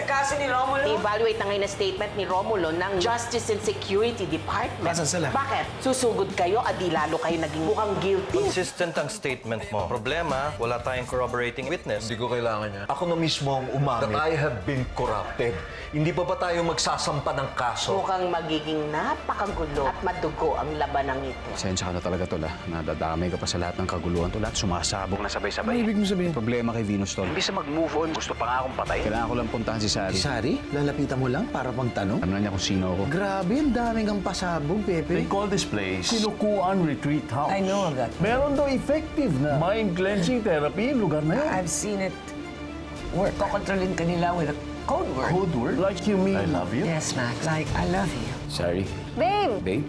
kaso ni Romulo? I-evaluate na ngayon na statement ni Romulo ng Justice and Security Department. Nasaan sila? Bakit? Susugod kayo at di lalo kayo naging mukhang guilty. Consistent ang statement mo. Problema, wala tayong corroborating witness. Hindi ko kailangan niya. Ako na mismo ang umamin that I have been corrupted. Hindi pa ba tayo magsasampa ng kaso? Mukhang magiging napakagulo at madugo ang labanang ito. Pasensya ka na talaga, Tol. Nadadamay ka pa sa lahat ng kaguluhan, Tol. At sumasabog na sabay-sabay. Ano ibig mo sabihin? Problema kay Venus, Tol. Imbis na mag-move on, gusto pa nga akong patayin. Kailangan ko lang puntahan si Sari. Si Sari? Lalapitan mo lang para magtanong? Alam na niya kung sino ako. Grabe, ang daming kang pasabog, Pepe. They call this place Sinukuan Retreat House. I know of that. Meron daw effective na mind-cleansing therapy yung lugar na yun. I've seen it work. Kokontrolin ka nila with a code word. Code word? Like you mean, I love you? Yes, Max. Like, I love you. Sari. Babe! Babe?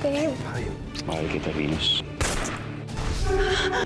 Hey, babe. Mahal kita, Venus.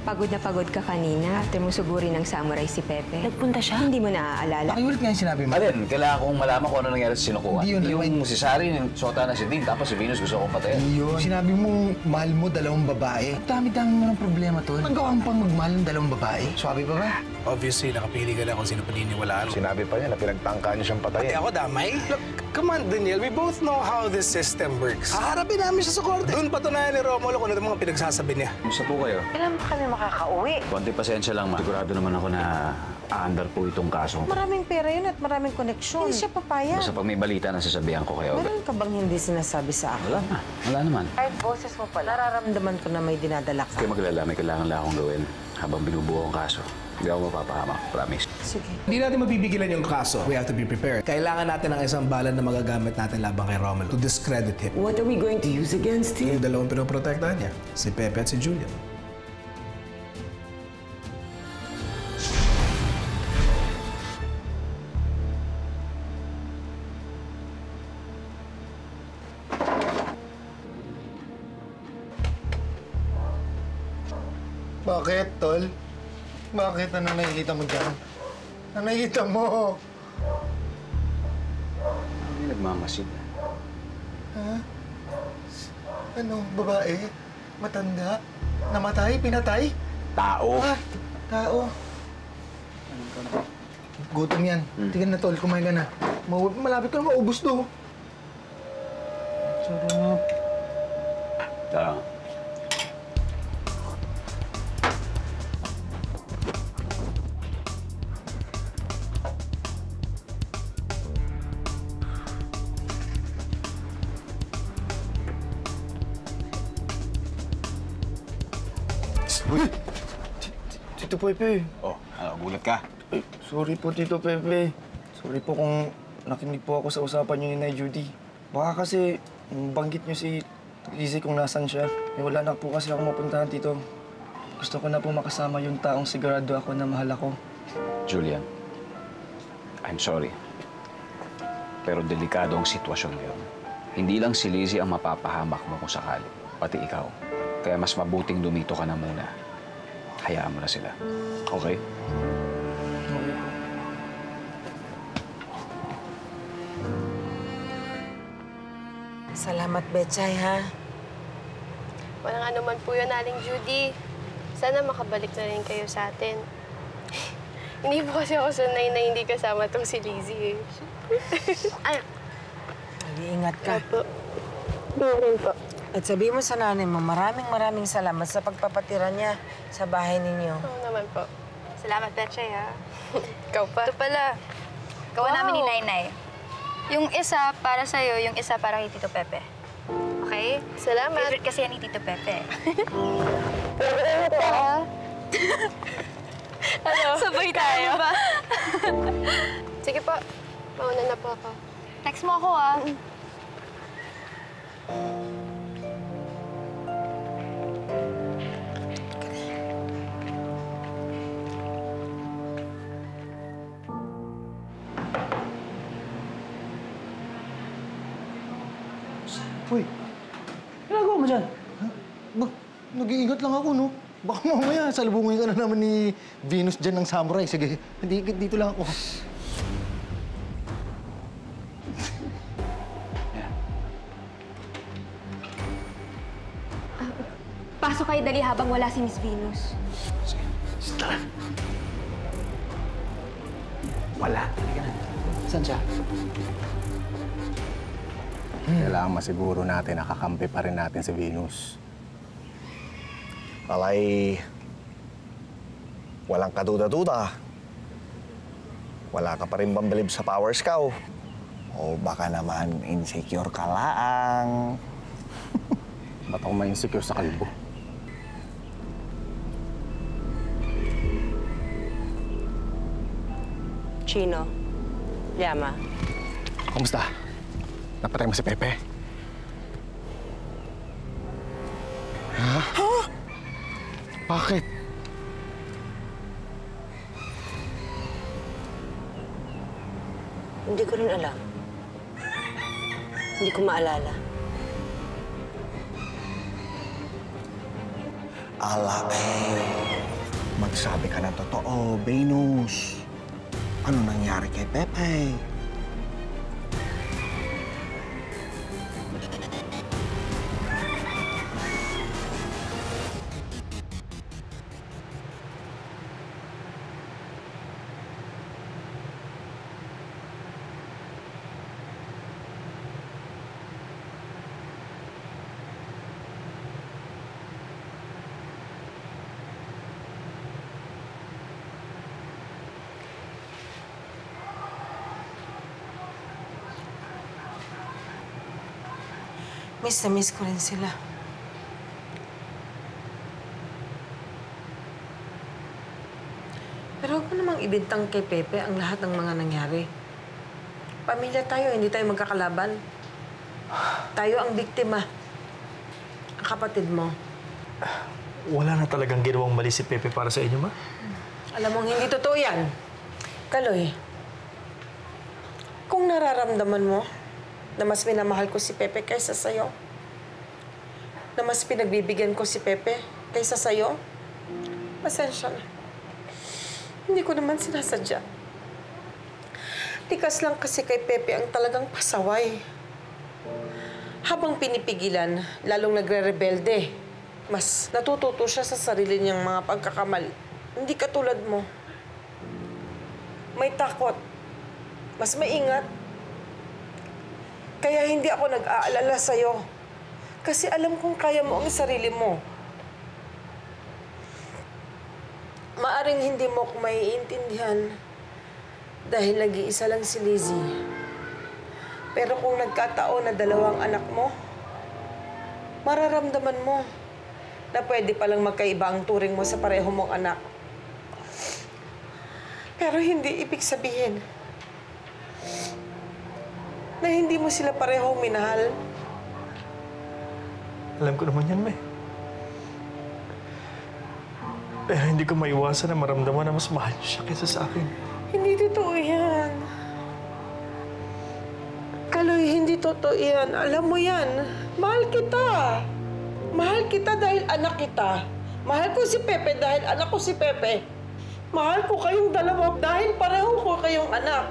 Pagod na pagod ka kanina after mo sugurin ng samurai si Pepe. Nagpunta siya? Hindi mo naaalala? Pakiulit nga yung sinabi mo. Alin, kailangan kong malaman kung ano nangyari sa Sinukuan. Hindi yun. Yung si Sari, yung sota na si Dean, tapos si Venus gusto kong patayin. Yun. Sinabi mo, mahal mo dalawang babae. Dami-dami mo ng problema, Tol. Nagawang pang magmahal ng dalawang babae. Swabe pa ba? Obviously, nakapili ka lang kung sino paniniwalaan. Sinabi pa niya na pinagtangka niya siyang Pati patayin. ako damay. Look, come on, Daniel. We both know how this system works. Haharapin namin siya sa korte. Doon patunayan ni Romulo kung ano mga pinagsasabi niya. Gusto po kayo? Kailan pa kami makakauwi? Konti pasensya lang, ma. Sigurado naman ako na aandar po itong kaso. Maraming pera yun at maraming koneksyon. Hindi siya papaya. Basta pag may balita, nasasabihan ko kayo. Meron ka bang hindi sinasabi sa akin? Wala naman. Kahit boses mo pala, nararamdaman ko na may dinadala ka. Kaya maglala, may kailangan lang akong gawin habang binubuo ang kaso. Hindi ako mapapahamak, promise. Sige. Hindi natin mabibigilan yung kaso. We have to be prepared. Kailangan natin ng isang bala na magagamit natin labang kay Romulo to discredit him. What are we going to use against him? Yung dalawang pinoprotektahan niya, si Pepe at si Julian. Bakit, Tol? Bakit? Ano nakikita mo dyan? Ano nakikita mo? Hindi nagmamasid. Ha? Ano? Babae? Matanda? Namatay? Pinatay? Tao! Ah, tao. Gutom yan. Tingnan na, Tol. Kumain ka na. Malapit ka na maubos to. Sarap. Tara. Uy! Tito Pepe. Oh, ano, gulat ka? Ay, sorry po, Tito Pepe. Sorry po kung nakinig po ako sa usapan niyo ni Nay Judy. Baka kasi banggit niyo si Lizzie kung nasan siya. Wala na po kasi ako mapuntahan, Tito. Gusto ko na po makasama yung taong sigurado ako na mahal ako. Julian, I'm sorry. Pero delikado ang sitwasyon ngayon. Hindi lang si Lizzie ang mapapahamak mo kung sakali, pati ikaw. Kaya mas mabuting dumito ka na muna. Hayaan mo na sila. Okay? Salamat, Betchay, ha? Walang ano man po yun, Aling Judy. Sana makabalik na rin kayo sa atin. Hindi po kasi ako sanay na hindi kasama tong si Lizzie, eh. Ay, Mag-iingat ka. Opo. Rin po. At sabihin mo sa nanay mo, maraming salamat sa pagpapatira niya sa bahay ninyo. Oo naman po. Salamat, Betchay, ha? Ikaw pa. Ito pala. Gawa namin ni Nainay. Yung isa para sa'yo, yung isa para kay Tito Pepe. Okay? Salamat. Favorite kasi yan ni Tito Pepe. Salamat po, ha? Ano? Sabay tayo. Ba? Sige po. Mauna na po ako. Text mo ako, ah. Uy, ginagawa mo dyan? Nag-iingat lang ako, no? Baka mamaya, salubungin ka na naman ni Venus dyan ng samurai. Sige, dito lang ako. Pasok kayo dali habang wala si Miss Venus. Tara. Wala. Halika na. Saan siya? Kailangan masiguro natin nakakampi pa rin natin si Venus. Alay, walang kaduda-duda. Wala ka pa rin bambalib sa powers ka, oh. O baka naman insecure ka laang. Ba't ako ma-insecure sa kalbo? Chino, Llama. Kumusta? Napatay mo si Pepe? Ha? Bakit? Hindi ko rin alam. Hindi ko maalala. Magsabi ka ng totoo, Venus. Ano nangyari kay Pepe? Miss na miss ko rin sila. Pero huwag mo namang ibintang kay Pepe ang lahat ng mga nangyari. Pamilya tayo, hindi tayo magkakalaban. Tayo ang biktima. Ang kapatid mo. Wala na talagang ginawang mali si Pepe para sa inyo, ma? Alam mong hindi totoo yan. Kaloy, kung nararamdaman mo na mas minamahal ko si Pepe kaysa sa'yo, na mas pinagbibigyan ko si Pepe kaysa sa'yo, pasensya na. Hindi ko naman sinasadya. Tikas lang kasi kay Pepe ang talagang pasaway. Habang pinipigilan, lalong nagre-rebelde. Mas natututo siya sa sarili niyang mga pagkakamali. Hindi katulad mo. May takot. Mas maingat. Kaya hindi ako nag-aalala sa'yo. Kasi alam kong kaya mo ang sarili mo. Maaring hindi mo ako maiintindihan dahil nag-iisa lang si Lizzie. Pero kung nagkataon na dalawang anak mo, mararamdaman mo na pwede palang magkaiba ang turing mo sa pareho mong anak. Pero hindi ibig sabihin na hindi mo sila parehong minahal. Alam ko naman yan, May. Pero hindi ko maiwasan na maramdaman na mas mahal siya kaysa sa akin. Hindi totoo yan. Kaloy, hindi totoo yan. Alam mo yan. Mahal kita. Mahal kita dahil anak kita. Mahal ko si Pepe dahil anak ko si Pepe. Mahal ko kayong dalawa dahil pareho ko kayong anak.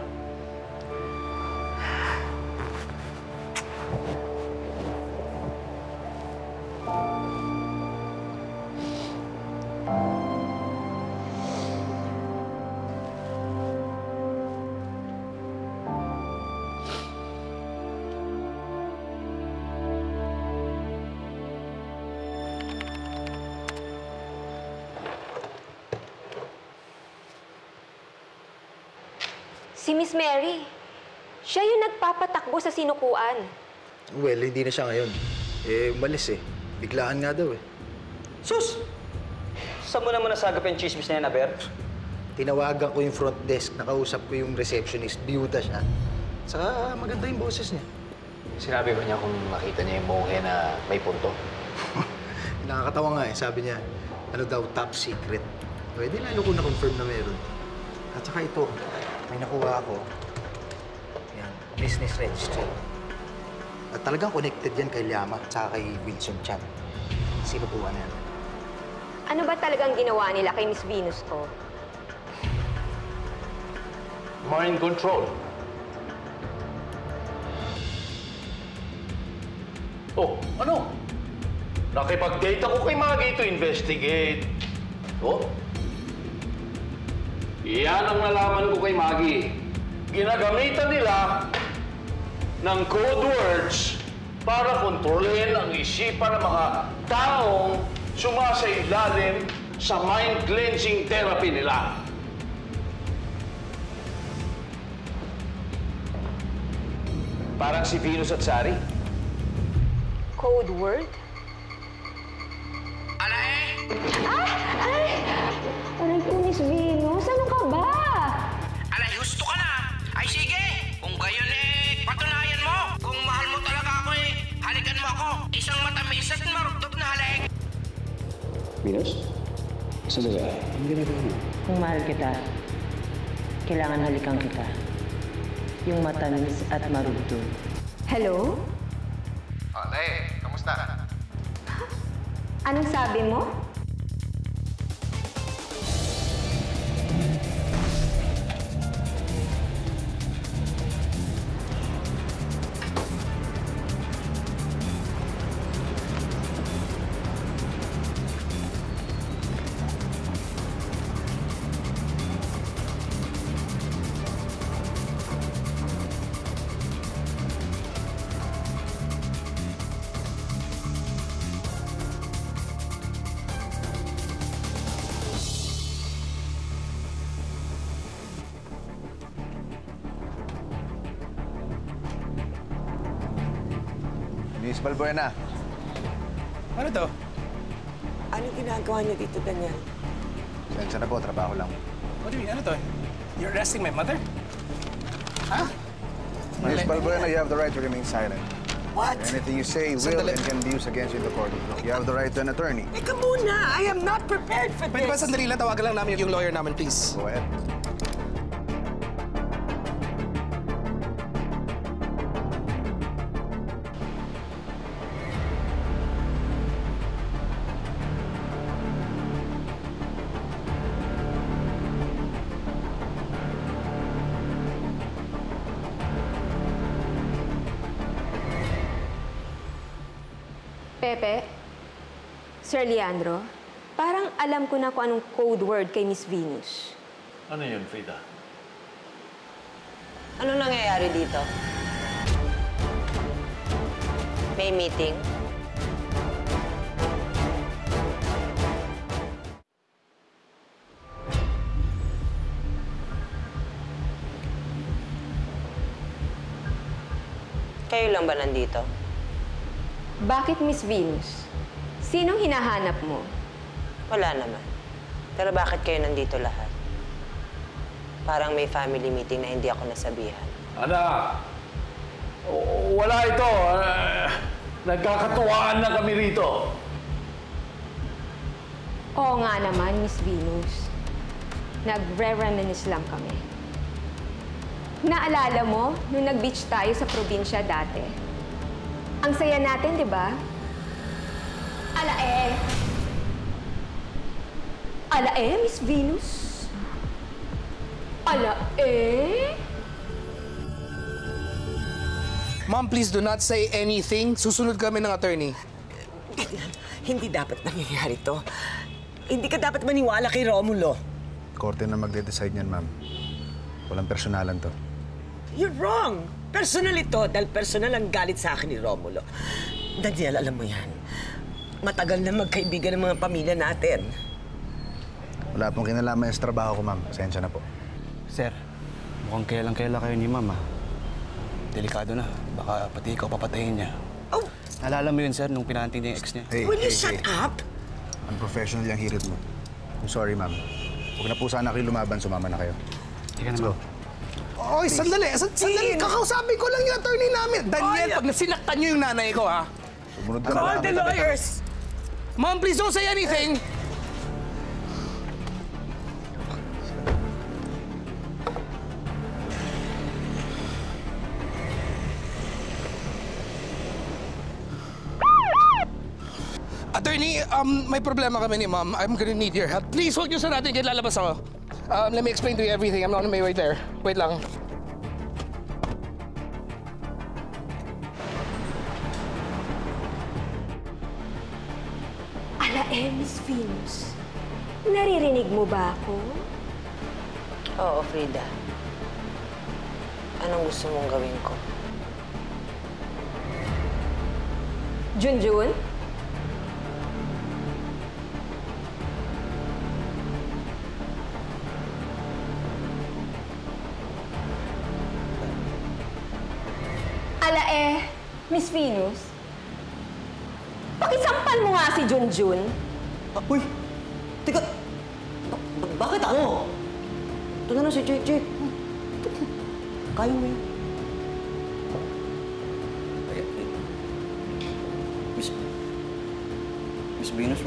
Si Miss Mary, siya yung nagpapatakbo sa sinukuan. Well, hindi na siya ngayon. Umalis eh. Biglaan nga daw eh. Sus! Saan mo naman nasagap yung chismis na yan, Aber? Tinawagan ko yung front desk, nakausap ko yung receptionist, biyuda siya. Saka maganda yung boses niya. Sinabi ba niya kung makita niya yung monghe na may punto? Nakakatawa nga eh, sabi niya, ano daw, top secret. Pwede lalo ko na-confirm na meron. At saka ito, may nakuha ako. Yan, business register. At talagang connected yan kay Llama at saka kay Wilson Chan. Sino po yan? Ano ba talagang ginawa nila kay Miss Venus to? Mind control. Oh, ano? Nakipag-date ako kay Maggie to investigate. Oh? Iyan ang nalaman ko kay Maggie. Ginagamitan nila ng code words para kontrolin ang isipan ng mga taong sumasailalim sa mind-cleansing therapy nila. Parang si Venus at Sari. Code word? Aray po, Miss Venus. Ano ka ba? Alay, gusto ka na. Ay, sige. Kung gayon patunayan mo. Kung mahal mo talaga ako halikan mo ako. Isang matamis at maruptop na halik. Venus? Saan ba? Ang ginagawa mo? Kung mahal kita, kailangan halikan kita. Yung matamis at marugtog. Hello? Nay, kamusta? Anong sabi mo? Miss Balbuena. Ano to? Ano ginagawa niyo dito, Daniel? Sensya na po, trabaho lang. What do you mean? Ano to? You're arresting my mother? Ha? Miss Balbuena, you have the right to remain silent. What? Anything you say will and can be used against you in the court. You have the right to an attorney. Teka muna, I am not prepared for this. Pwede ba sandali lang, tawagan lang namin yung lawyer namin, please? Go ahead. Pepe? Sir Leandro? Parang alam ko na kung anong code word kay Miss Venus. Ano yun, Frida? Ano nangyayari dito? May meeting? Kayo lang ba nandito? Bakit Miss Venus? Sinong hinahanap mo? Wala naman. Pero bakit kayo nandito lahat? Parang may family meeting na hindi ako nasabihan. Anak! Wala ito. Nagkakatuwaan na kami rito. Oo nga naman, Miss Venus. Nagre-reminisce lang kami. Naalala mo, nung nag-beach tayo sa probinsya dati? Ang saya natin, di ba? Alae! Alae, Miss Venus? Alae? Ma'am, please do not say anything. Susunod kami ng attorney. Hindi dapat nangyayari to. Hindi ka dapat maniwala kay Romulo. Korte na magde-decide niyan, ma'am. Walang personalan to. You're wrong. Personal ito dahil personal ang galit sa akin ni Romulo. Daniel, alam mo yan. Matagal na magkaibigan ng mga pamilya natin. Wala pong kinalaman sa trabaho ko, ma'am. Pasensya na po. Sir, mukhang kailang-kaila kayo ni Mama. Delikado na. Baka pati ikaw papatayin niya. Oh! Naalala mo yun, sir, nung pinanting niya yung ex niya? Will you shut up? Unprofessional yung hirit mo. I'm sorry, ma'am. Huwag na po sana kayo lumaban. Sumama na kayo. Let's go. Oy, sandali. Sandali. Kakausapin ko lang yung attorney namin. Daniel, pag nasinaktan niyo yung nanay ko, ha? Sumunod ka na Call lang. the lawyers! Ma'am, please don't say anything. Attorney, may problema kami ni Ma'am. I'm gonna need your help. Please, huwag niyo sa natin kahit lalabas ako. Let me explain to you everything. I'm on my way there. Wait lang. Alae, Miss Venus. Naririnig mo ba ako? Oo, Frida. Anong gusto mong gawin ko? Junjun? Miss Venus? Pakisampal mo nga si Junjun. Uy! Teka! Bakit ako? Ito na lang si Jake. Kaya mo yun. Miss Venus,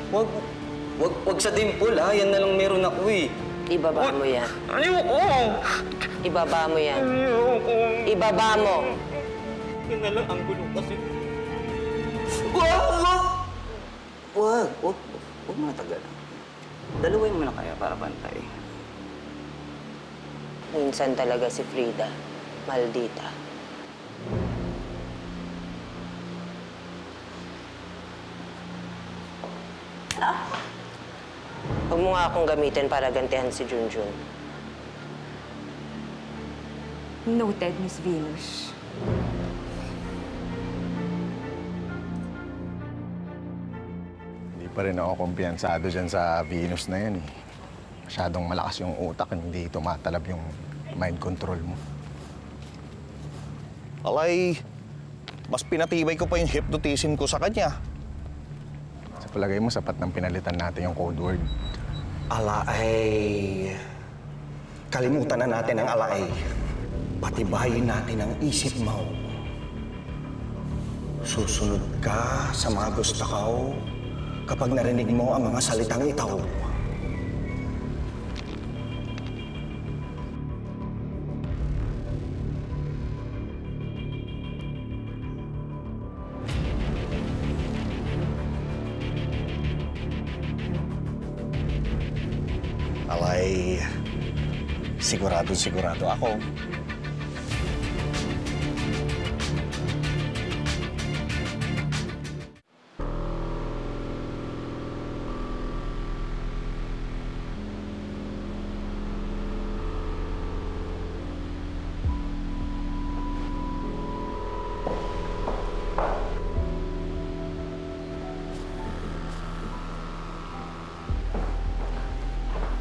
wag sa dimple, ha? Yan na lang meron ako, eh. Ibaba mo yan. Ayoko! Ibaba mo yan. Ibaba mo. Yan na lang ang gulo kasi. Huwag matagal. Dalawin mo na kaya para pantay. Minsan talaga si Frida, maldita. Huwag mo nga akong gamitin para gantihan si Junjun. Noted, Miss Venus. Hindi pa rin ako kumpiyansado dyan sa Venus na yan eh. Masyadong malakas yung utak, hindi tumatalab yung mind control mo. Alay, mas pinatibay ko pa yung hypnotism ko sa kanya. Sa palagay mo, sapat ng pinalitan natin yung code word. Alaay. Kalimutan na natin ang alaay. Patibayin natin ang isip mo. Susunod ka sa mga gusto ko kapag narinig mo ang mga salitang itaw. Alay, sigurado ako.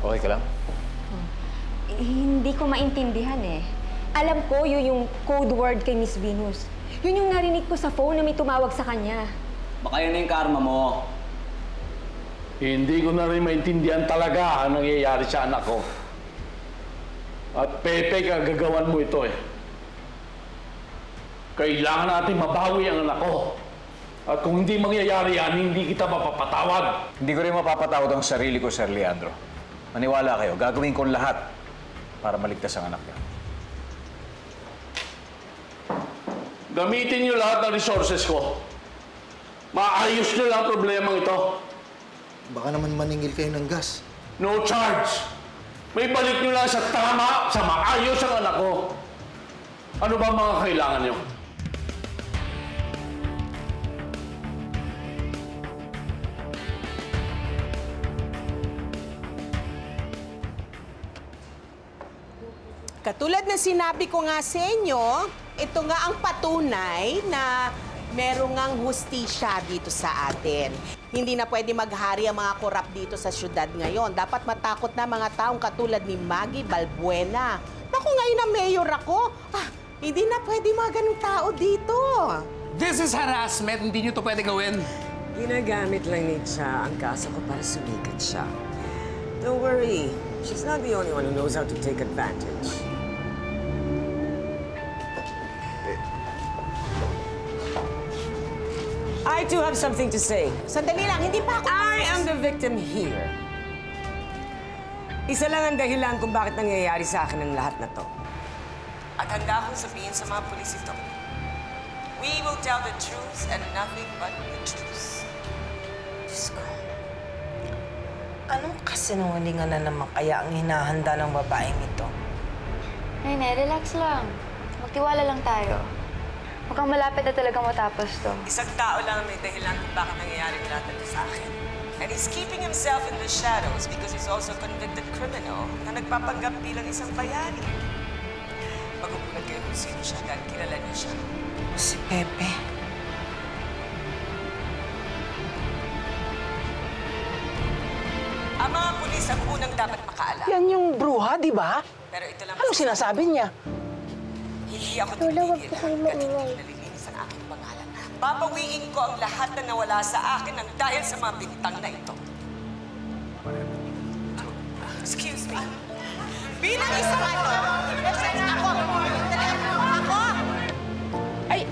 Okay ka lang? Hindi ko maintindihan eh. Alam ko yun yung code word kay Miss Venus. Yun yung narinig ko sa phone na may tumawag sa kanya. Baka yun na yung karma mo. Hindi ko na rin maintindihan talaga ang nangyayari sa anak ko. At Pepe, kagagawan mo ito eh. Kailangan natin mabawi ang anak ko. At kung hindi mangyayari yan, hindi kita mapapatawad. Hindi ko rin mapapatawad ang sarili ko, Sir Leandro. Maniwala kayo, gagawin ko lahat para maligtas ang anak niya. Gamitin niyo lahat ng resources ko. Maayos niyo lang problemang ito. Baka naman maningil kayo ng gas. No charge! May balik niyo lang sa tama, sa maayos ang anak ko. Ano ba mga kailangan niyo? Katulad na sinabi ko nga sa inyo, ito nga ang patunay na merong ngang hustisya dito sa atin. Hindi na pwede maghari ang mga korap dito sa syudad ngayon. Dapat matakot na mga taong katulad ni Maggie Balbuena. Naku, ngayon na mayor ako. Hindi na pwede mga ganung tao dito. This is harassment. Hindi nyo to pwede gawin. Ginagamit lang ni Cha ang kaso ko para sumikat siya. Don't worry. She's not the only one who knows how to take advantage. I too have something to say. Sandali lang, hindi pa ako... I am the victim here. Isa lang ang dahilan kung bakit nangyayari sa akin ang lahat na to. At handa akong sabihin sa mga pulis ito. We will tell the truth and nothing but the truth. Diyos ko. Anong kasinungalingan na naman kaya ang hinahanda ng babaeng ito? Nene, relax lang. Magtiwala lang tayo. Mukhang malapit na talaga matapos to. Isang tao lang ang may dahilan kung bakit nangyayari lahat ito sa akin. And he's keeping himself in the shadows because he's also a convicted criminal na nagpapanggap bilang isang bayani. Magugulat kayo kung sino siya dahil kilala niyo siya. Si Pepe. Ang mga pulis ang unang dapat makaalam. Yan yung bruha, di ba? Pero ito lang... Anong sinasabi niya? Hindi ako titigil hanggat hindi nalilinis ang aking pangalan. Babawiin ko ang lahat na nawala sa akin ng dahil sa mga bintang na ito. Excuse me. Bilang isang ako! Ay,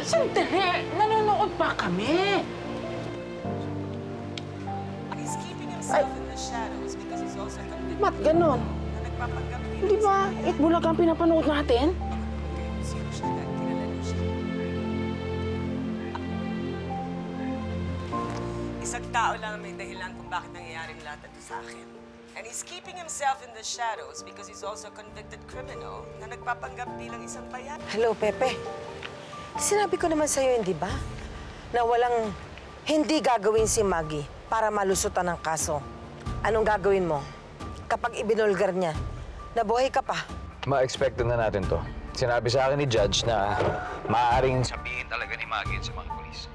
sandali. Nanonood pa kami. He's keeping himself in the shadows because he's also convicted. Ba't ganon? Na nagpapanggap Hindi ba Itbulaga ang pinapanood natin? sino siya dahil kilala niyo siya. Isang tao lang ang may dahilan kung bakit nangyayaring lahat ito sa akin. And he's keeping himself in the shadows because he's also a convicted criminal na nagpapanggap bilang isang bayan. Hello, Pepe. Sinabi ko naman sa'yo, hindi ba? Na walang hindi gagawin si Maggie para malusutan ng kaso. Anong gagawin mo? Kapag ibinulgar niya, nabuhay ka pa. Ma-expect na natin to. Sinabi sa akin ni Judge na maaaring sabihin talaga ni Maggie sa mga polis.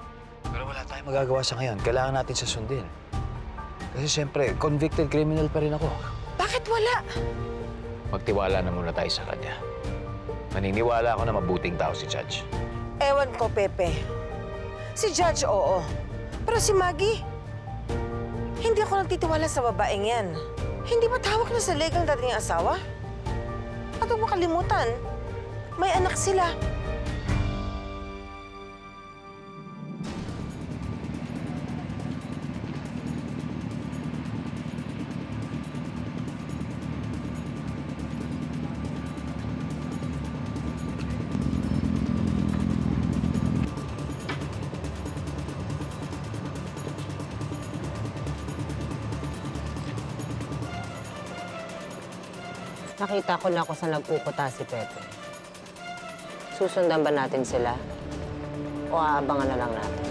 Pero wala tayong magagawa sa ngayon. Kailangan natin susundin. Kasi siyempre, convicted criminal pa rin ako. Bakit wala? Magtiwala na muna tayo sa kanya. Maniniwala ako na mabuting tao si Judge. Ewan ko, Pepe. Si Judge, oo. Pero si Maggie, hindi ako nagtitiwala sa babaeng yan. Hindi ba tawag na sa legal dating asawa? At huwag makalimutan, may anak sila. Nakita ko na kung saan nagpupunta si Pepe. Susundan ba natin sila? O aabangan na lang natin?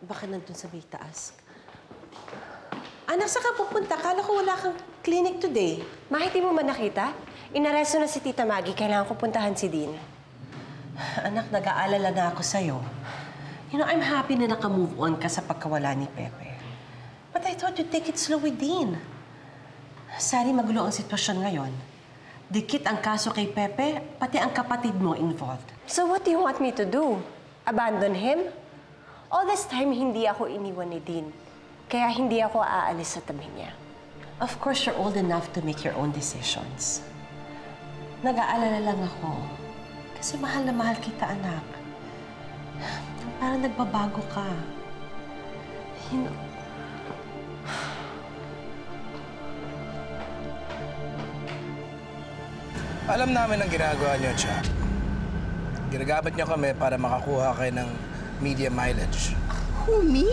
Baka nandun sa may taas. Anak, saan ka pupunta? Kala ko wala kang clinic today. Bakit di mo man nakita? Inaresto na si Tita Maggie. Kailangan ko puntahan si Dean. Anak, nag-aalala na ako sa'yo. You know, I'm happy na naka-move on ka sa pagkawala ni Pepe. But I thought you'd take it slow with Dean. Sari, magulo ang sitwasyon ngayon. Dikit ang kaso kay Pepe, pati ang kapatid mo involved. So what do you want me to do? Abandon him? All this time, hindi ako iniwan ni Dean. Kaya hindi ako aalis sa tabi niya. Of course, you're old enough to make your own decisions. Nag-aalala lang ako. Kasi mahal na mahal kita, anak. Parang nagbabago ka. You know... Alam namin ang ginagawa niyo, Cha. Ginagamit niyo kami para makakuha kayo ng media mileage. Who, me?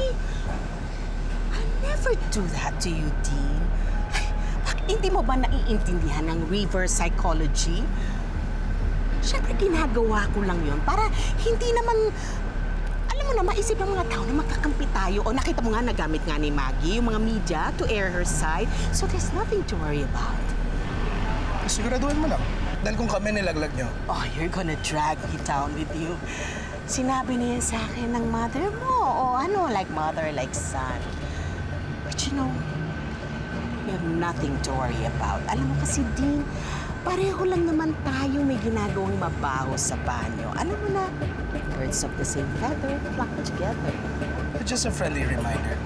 I'll never do that to you, Dean. Bakit hindi mo ba naiintindihan ng reverse psychology? Siyempre, ginagawa ko lang yon para hindi naman, alam mo na, maisip ng mga tao na magkakampi tayo. O nakita mo nga, nagamit nga ni Maggie yung mga media to air her side. So there's nothing to worry about. Siguraduhin mo lang. Dahil kung kami nilaglag niyo. Oh, you're gonna drag me down with you. Sinabi na yan sa akin ng mother mo. O ano, like mother, like son. But you know, you have nothing to worry about. Alam mo kasi, Dean, pareho lang naman tayo may ginagawang mabaho sa banyo. Alam mo na, birds of the same feather flock together. It's just a friendly reminder.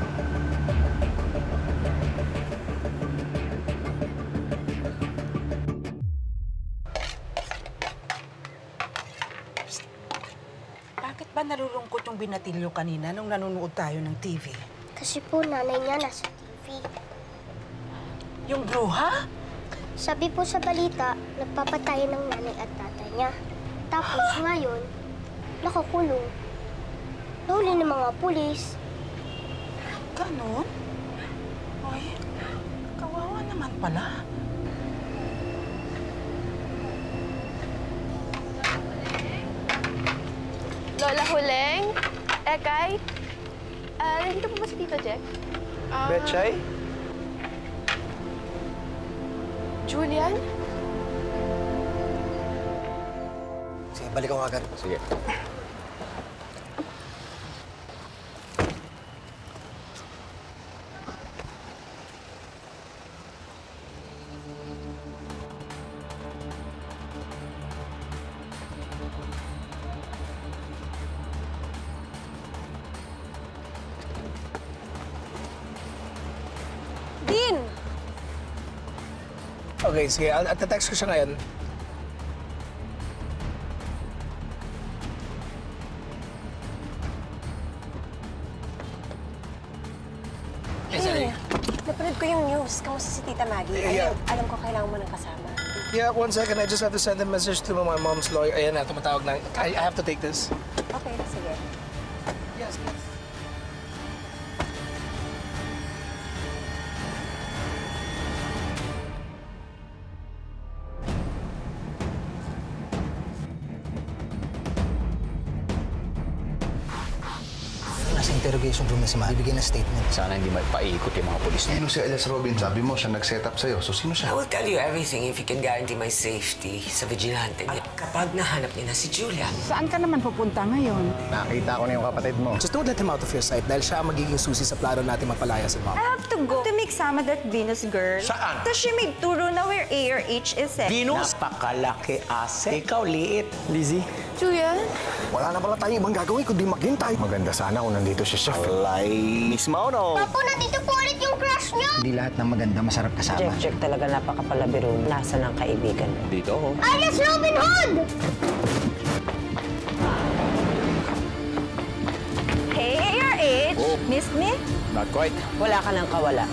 Bakit ba nalulungkot yung binatilyo kanina nung nanonood tayo ng TV? Kasi po nanay niya nasa TV. Yung bruha? Sabi po sa balita, nagpapatay ng nanay at tatay niya. Tapos ngayon, nakakulong. Nahuli ng mga pulis. Ganon? Ay, kawawa naman pala. Lola Huleng, Ekay, nandito po ba si Tito Jack? Betchay? Julian? Sige, balik ako agad. Sige. Dean! Okay, sige. At text ko siya ngayon. Hey, napanood ko yung news. Kamusta si Tita Maggie? Yeah. Alam ko kailangan mo ng kasama. Yeah, 1 second. I just have to send a message to my mom's lawyer. Ayan na, tumatawag na. I have to take this. Okay, sige. Yes, yes. Nasa interrogation room na si Ma. Bibigyan ng statement. Sana hindi maipaikot yung mga polis na Sino si Elias Robin? Sabi mo, siya nag-set up sa'yo. So, sino I siya? will tell you everything if you can guarantee my safety sa vigilante niya. Kapag nahanap niya na si Julian. Saan ka naman pupunta ngayon? Nakita ko na yung kapatid mo. Just don't let him out of your sight dahil siya ang magiging susi sa plano natin mapalaya si Mom. I have to go to make sama that Venus girl. Saan? Tapos she made turo na where A or H is eh. Venus? Napakalaki, ase. Ikaw, liit. Lizzie? Julian? Wala na pala tayo ibang gagawin kundi maghintay. Maganda sana kung nandito si Chef. Alay, Miss Mauro. Papo, nandito po ulit yung crush niyo! Hindi lahat ng maganda masarap kasama. Jack, talaga napakapalabiro. Nasaan ang kaibigan mo? Dito ako. Alias Robin Hood! Hey, A or H? Oh. Miss me? Not quite. Wala ka nang kawala.